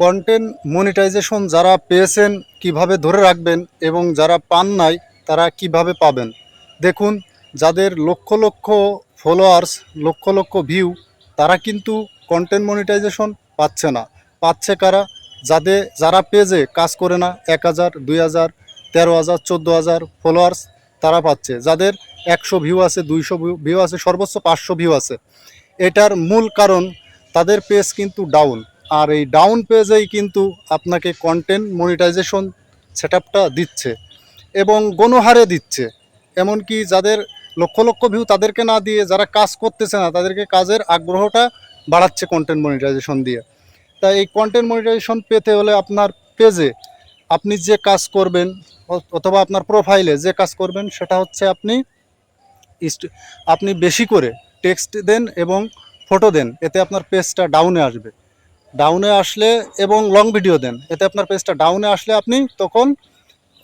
Content monetization যারা পেয়েছেন কিভাবে ধরে রাখবেন এবং যারা পান নাই তারা কিভাবে পাবেন। দেখুন, যাদের লক্ষ লক্ষ ফলোয়ার্স, লক্ষ লক্ষ ভিউ, তারা কিন্তু কন্টেন্ট মনিটাইজেশন পাচ্ছে না। পাচ্ছে কারা? যারা পেজে কাজ করে না, 1000, 2000, 13,000, 14,000 ফলোয়ার্স তারা পাচ্ছে। যাদের 100 ভিউ আছে, 200 ভিউ আছে, সর্বোচ্চ 500 ভিউ আছে। এটার মূল কারণ তাদের পেজ কিন্তু ডাউন। আর এই ডাউন পেজেই কিন্তু আপনাকে কন্টেন্ট মনিটাইজেশন সেটআপটা দিচ্ছে এবং গণহারে দিচ্ছে। এমনকি যাদের লক্ষ লক্ষ ভিউ তাদেরকে না দিয়ে যারা কাজ করতেছে না তাদেরকে কাজের আগ্রহটা বাড়াচ্ছে কন্টেন্ট মনিটাইজেশন দিয়ে। তাই এই কন্টেন্ট মনিটাইজেশন পেতে হলে আপনার পেজে আপনি যে কাজ করবেন অথবা আপনার প্রোফাইলে যে কাজ করবেন সেটা হচ্ছে আপনি বেশি করে টেক্সট দেন এবং ফটো দেন, এতে আপনার পেজটা ডাউনে আসবে। ডাউনে আসলে এবং লং ভিডিও দেন, এতে আপনার পেজটা ডাউনে আসলে আপনি তখন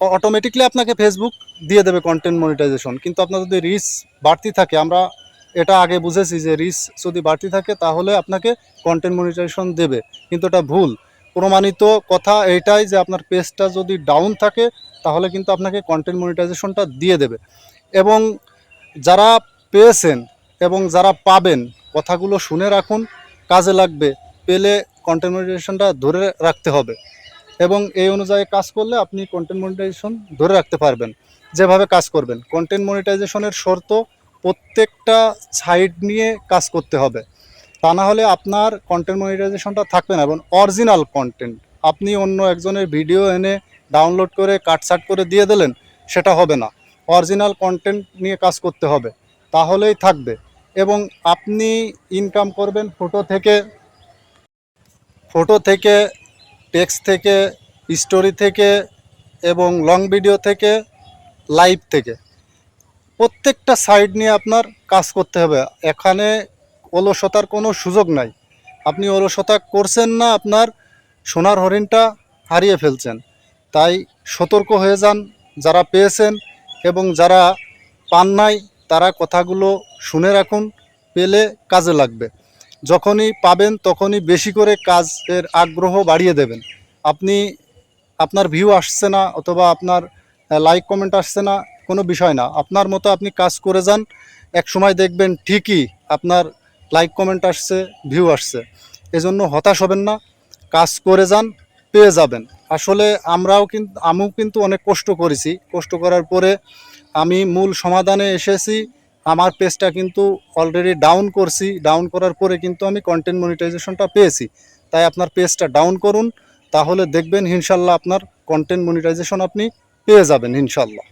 অটোমেটিকলি আপনাকে ফেসবুক দিয়ে দেবে কন্টেন্ট মনিটাইজেশন। কিন্তু আপনার যদি রিচ বাড়তি থাকে, আমরা এটা আগে বুঝেছি যে রিচ যদি বাড়তি থাকে তাহলে আপনাকে কন্টেন্ট মনিটাইজেশন দেবে, কিন্তু এটা ভুল। প্রমাণিত কথা এইটাই যে আপনার পেজটা যদি ডাউন থাকে তাহলে কিন্তু আপনাকে কন্টেন্ট মনিটাইজেশনটা দিয়ে দেবে। এবং যারা পেয়েছেন এবং যারা পাবেন, কথাগুলো শুনে রাখুন, কাজে লাগবে। পেলে কন্টেন্ট মনিটাইজেশনটা ধরে রাখতে হবে এবং এই অনুযায়ী কাজ করলে আপনি কন্টেন্ট মনিটাইজেশন ধরে রাখতে পারবেন। যেভাবে কাজ করবেন, কন্টেন্ট মনিটাইজেশনের শর্ত প্রত্যেকটা সাইড নিয়ে কাজ করতে হবে, তা না হলে আপনার কন্টেন্ট মনিটাইজেশনটা থাকবে না। এবং অরিজিনাল কন্টেন্ট আপনি অন্য একজনের ভিডিও এনে ডাউনলোড করে কাটছাট করে দিয়ে দিলেন, সেটা হবে না। অরিজিনাল কন্টেন্ট নিয়ে কাজ করতে হবে, তাহলেই থাকবে। এবং আপনি ইনকাম করবেন ফটো থেকে, টেক্সট থেকে, স্টোরি থেকে এবং লং ভিডিও থেকে, লাইভ থেকে। প্রত্যেকটা সাইড নিয়ে আপনার কাজ করতে হবে। এখানে অলসতার কোনো সুযোগ নাই। আপনি অলসতা করছেন না, আপনার সোনার হরিণটা হারিয়ে ফেলছেন। তাই সতর্ক হয়ে যান যারা পেয়েছেন, এবং যারা পান নাই তারা কথাগুলো শুনে রাখুন, পেলে কাজে লাগবে। যখনই পাবেন তখনই বেশি করে কাজের আগ্রহ বাড়িয়ে দেবেন। আপনার ভিউ আসছে না অথবা আপনার লাইক কমেন্ট আসছে না, কোনো বিষয় না। আপনার মতো আপনি কাজ করে যান, এক সময় দেখবেন ঠিকই আপনার লাইক কমেন্ট আসছে, ভিউ আসছে। এজন্য হতাশ হবেন না, কাজ করে যান, পেয়ে যাবেন। আসলে আমিও কিন্তু অনেক কষ্ট করেছি। কষ্ট করার পরে আমি মূল সমাধানে এসেছি। আমার পেজটা কিন্তু অলরেডি ডাউন করছি, ডাউন করার পরে কিন্তু আমি কন্টেন্ট মনিটাইজেশনটা পেয়েছি। তাই আপনার পেজটা ডাউন করুন, তাহলে দেখবেন ইনশাল্লাহ আপনার কন্টেন্ট মনিটাইজেশন আপনি পেয়ে যাবেন ইনশাল্লাহ।